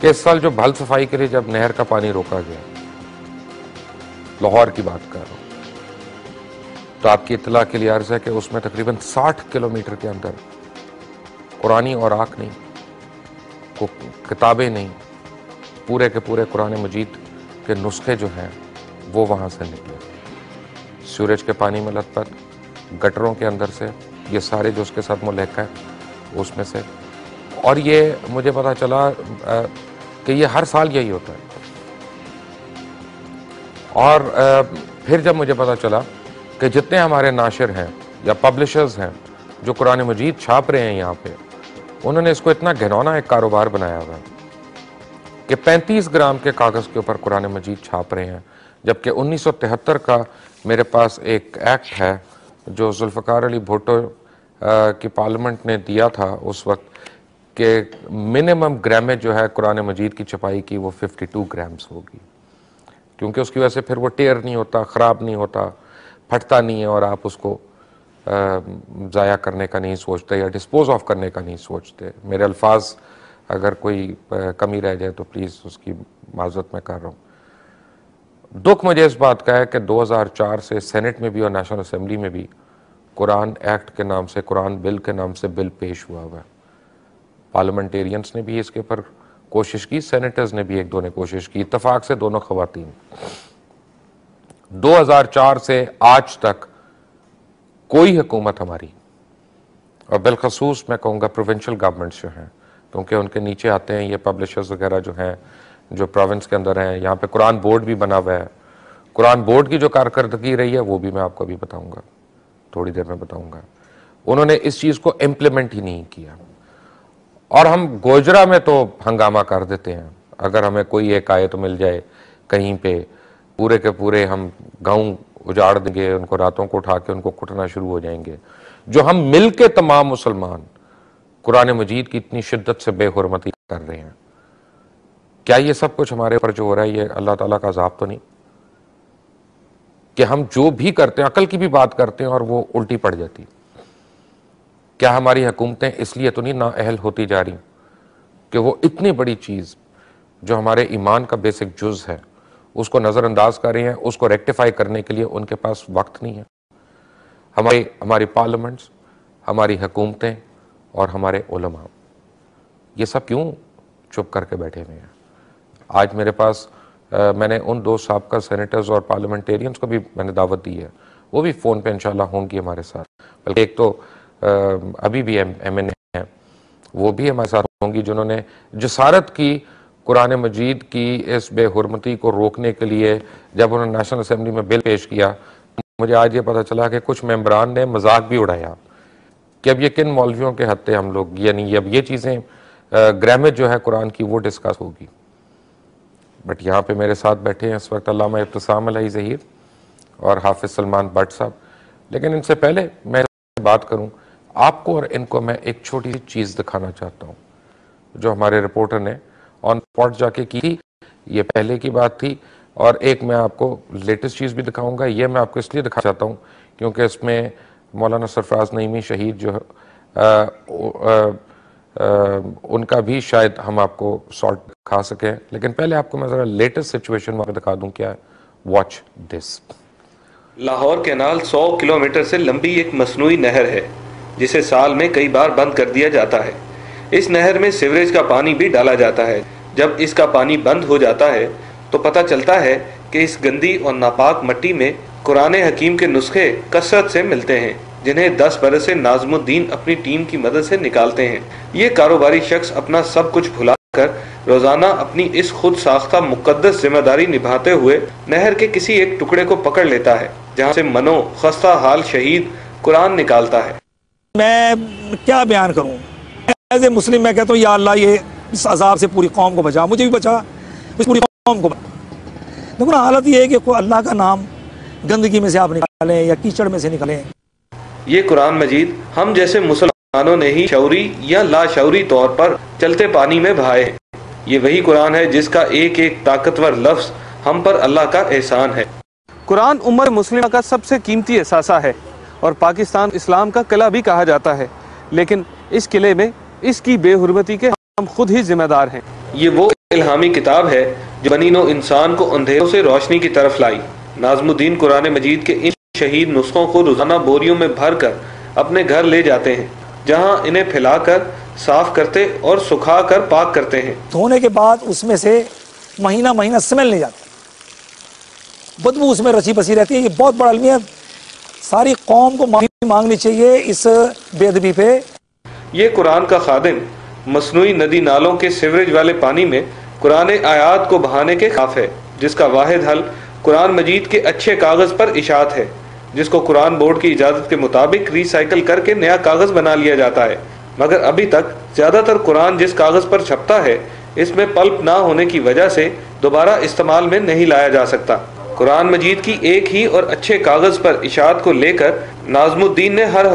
کہ اس سال جو بھل صفائی کے لیے جب نہر کا پانی روکا گیا، لاہور کی بات کر رہا ہوں، تو آپ کی اطلاع کے لیے عرض ہے کہ اس میں تقریباً 60 کلومیٹر کے اندر قرآنی اوراق نہیں، کتابیں نہیں، پورے کے پورے قرآن مجید کے نسخے جو ہیں وہ وہاں سے نکلے، سورج کے پانی میں لت پت، گٹروں کے اندر سے، یہ سارے جو اس کے ساتھ ملحق ہیں اس میں سے. اور یہ مجھے پتا چلا کہ یہ ہر سال یہی ہوتا ہے. اور پھر جب مجھے پتا چلا کہ جتنے ہمارے ناشر ہیں یا پبلشرز ہیں جو قرآن مجید چھاپ رہے ہیں یہاں پہ، انہوں نے اس کو اتنا گھنونا ایک کاروبار بنایا ہوا ہے کہ 35 گرام کے کاغذ کے اوپر قرآن مجید چھاپ رہے ہیں، جبکہ 1973 کا میرے پاس ایک ایکٹ ہے جو ذوالفقار علی بھٹو کی پارلیمنٹ نے دیا تھا اس وقت، کہ منیمم گرامیج جو ہے قرآن مجید کی چھپائی کی وہ 52 گرامز ہوگی، کیونکہ اس کی وجہ سے پھر وہ ٹیئر نہیں ہوتا، خراب نہیں ہوتا، پھٹتا نہیں ہے، اور آپ اس کو ضائع کرنے کا نہیں سوچتے یا ڈسپوز آف کرنے کا نہیں سوچتے. میرے الفاظ اگر کوئی کمی رہ جائے تو پلیز اس کی معذرت میں کر رہا ہوں. دکھ مجھے اس بات کا ہے کہ 2004 سے سینٹ میں بھی اور نیشنل اسمبلی میں بھی قرآن ایکٹ کے نام سے، قرآن بل کے نام سے بل پیش ہوا ہے. پارلیمنٹیرینز نے بھی اس کے اوپر کوشش کی، سینیٹرز نے بھی ایک دو نے کوشش کی، اتفاق سے دونوں خواتین. 2004 سے آج تک کوئی حکومت ہماری، اور بالخصوص میں کہوں گا پروونشل گورنمنٹس جو ہیں، کیونکہ ان کے نیچے آتے ہیں یہ پبلشرز وغیرہ جو ہیں جو پروونس کے اندر ہیں، یہاں پہ قرآن بورڈ بھی بنا ہوا ہے. قرآن بورڈ کی جو کارکردگی رہی ہے وہ بھی میں آپ کو ابھی بتاؤں گا، تھوڑی دیر میں بتاؤں گا. انہوں نے اس چیز کو امپلیمنٹ ہی نہیں کیا، اور ہم گوجرا میں تو ہنگامہ کر دیتے ہیں. اگر ہمیں کوئی ایک آیت مل جائے کہیں پہ، پورے کے پورے ہم گاؤں اجاڑ دیں گے، ان کو راتوں کو اٹھا کے ان کو کٹنا شروع ہو جائیں گے. جو ہم مل کے تمام مسلمان قرآن مجید کی اتنی شدت سے بے حرمتی کر رہے ہیں، کیا یہ سب کچھ ہمارے اوپر جو ہو رہا ہے یہ اللہ تعالیٰ کا عذاب تو نہیں؟ کہ ہم جو بھی کرتے ہیں، عقل کی بھی بات کرتے ہیں اور وہ الٹی پڑ جاتی. کیا ہماری حکومتیں اس لیے تو نہیں نااہل ہوتی جا رہی کہ وہ اتنی بڑی چیز جو ہمارے ایمان کا بیسک جز ہے اس کو نظر انداز کر رہی ہیں؟ اس کو ریکٹیفائی کرنے کے لیے ان کے پاس وقت نہیں ہے. ہماری پارلیمنٹس، ہماری حکومتیں اور ہمارے علماء یہ سب کیوں چپ کر کے بیٹھے ہوئے ہیں؟ آج میرے پاس میں نے ان دو سابقہ سینیٹرز اور پارلیمنٹیرینز کو بھی میں نے دعوت دی ہے، وہ بھی فون پہ انشاءاللہ ہوں گی ہمارے ساتھ. بلکہ ایک تو ابھی بھی ایم این اے ہیں، وہ بھی ہمارے ساتھ ہوں گی، جنہوں نے جسارت کی قرآن مجید کی اس بے حرمتی کو روکنے کے لیے. جب انہوں نے نیشنل اسمبلی میں بل پیش کیا، مجھے آج یہ پتا چلا کہ کچھ ممبران نے مذاق بھی اڑایا کہ اب یہ کن مولویوں کے ہتھے ہم لوگ، یعنی اب یہ چیزیں گرامیج جو ہے قرآن کی وہ ڈسکس ہوگی. بٹ یہاں پہ میرے ساتھ بیٹھے ہیں اس وقت علامہ ابتسام علیہ ظہیر اور حافظ سلمان بٹ صاحب. لیکن ان سے پہلے میں بات کروں، آپ کو اور ان کو میں ایک چھوٹی سی چیز دکھانا چاہتا ہوں جو ہمارے رپورٹر نے آن اسپاٹ جا کے کی. یہ پہلے کی بات تھی، اور ایک میں آپ کو لیٹسٹ چیز بھی دکھاؤں گا. یہ میں آپ کو اس لیے دکھانا چاہتا ہوں کیونکہ اس میں مولانا سرفراز نعیمی شہید جو ان کا بھی شاید ہم آپ کو سارٹ دکھا سکیں. لیکن پہلے آپ کو میں ذرا لیٹسٹ سچویشن وہاں دکھا دوں. کیا ہے؟ Watch this. Lahore canal 100 kilometre سے لمبی ایک مصنوعی نہر ہے جسے سال میں کئی بار بند کر دیا جاتا ہے. اس نہر میں سیوریج کا پانی بھی ڈالا جاتا ہے. جب اس کا پانی بند ہو جاتا ہے تو پتہ چلتا ہے کہ اس گندی اور ناپاک مٹی میں قرآن حکیم کے نسخے کثرت سے ملتے ہیں جنہیں 10 برس سے ناظم الدین اپنی ٹیم کی مدد سے نکالتے ہیں. یہ کاروباری شخص اپنا سب کچھ بھلا کر روزانہ اپنی اس خود ساختہ مقدس ذمہ داری نبھاتے ہوئے نہر کے کسی ایک ٹکڑے کو پکڑ لیتا ہے جہاں سے منو خستہ حال شہید قرآن نکالتا ہے. میں کیا بیان کروں؟ ایز اے مسلم میں کہتا ہوں یا اللہ یہ اس عذاب سے پوری قوم کو بچا، مجھے بھی بچا، اس پوری قوم کو بچا. لیکن حالت یہ ہے کہ اللہ کا نام گندگی میں سے آپ نکالیں یا کیچڑ میں سے نکالیں. یہ قرآن مجید ہم جیسے مسلمانوں نے ہی شعوری یا لاشعوری طور پر چلتے پانی میں بہائے ہیں. یہ وہی قرآن ہے جس کا ایک ایک طاقتور لفظ ہم پر اللہ کا احسان ہے. قرآن امت مسلمہ کا سب سے قیمتی اثاثہ ہے اور پاکستان اسلام کا قلعہ بھی کہا جاتا ہے. لیکن اس قلعے میں اس کی بے حرمتی کے ہم خود ہی ذمہ دار ہیں. یہ وہ الہامی کتاب ہے جو بنی نوع انسان کو اندھیروں سے روشنی کی طرف لائی۔ ناظم الدین قرآن مجید کے ان شہید نسخوں کو روزانہ بوریوں میں بھر کر اپنے گھر لے جاتے ہیں، جہاں انہیں پھیلا کر صاف کرتے اور سکھا کر پاک کرتے ہیں۔ دھونے کے بعد اس میں سے مہینہ مہینہ سمیل نہیں جاتی، بدبو اس میں رچی بسی رہتی ہے۔ یہ بہت بڑا المیہ، ساری قوم کو معافی مانگنی چاہیے اس بے ادبی پہ۔ یہ قرآن کا خادم مصنوعی ندی نالوں کے سیوریج والے پانی میں قرآن آیات کو بہانے کے خلاف ہے، جس کا واحد حل قرآن مجید کے اچھے کاغذ پر اشاعت ہے، جس کو قرآن بورڈ کی اجازت کے مطابق ری سائیکل کر کے نیا کاغذ بنا لیا جاتا ہے۔ مگر ابھی تک زیادہ تر قرآن جس کاغذ پر چھپتا ہے اس میں پلپ نہ ہونے کی وجہ سے دوبارہ استعمال میں نہیں لایا جا سکتا۔ قرآن مجید کی ایک ہی اور اچھے کاغذ پر اشاعت کو لے کر ناظم الدین نے ہر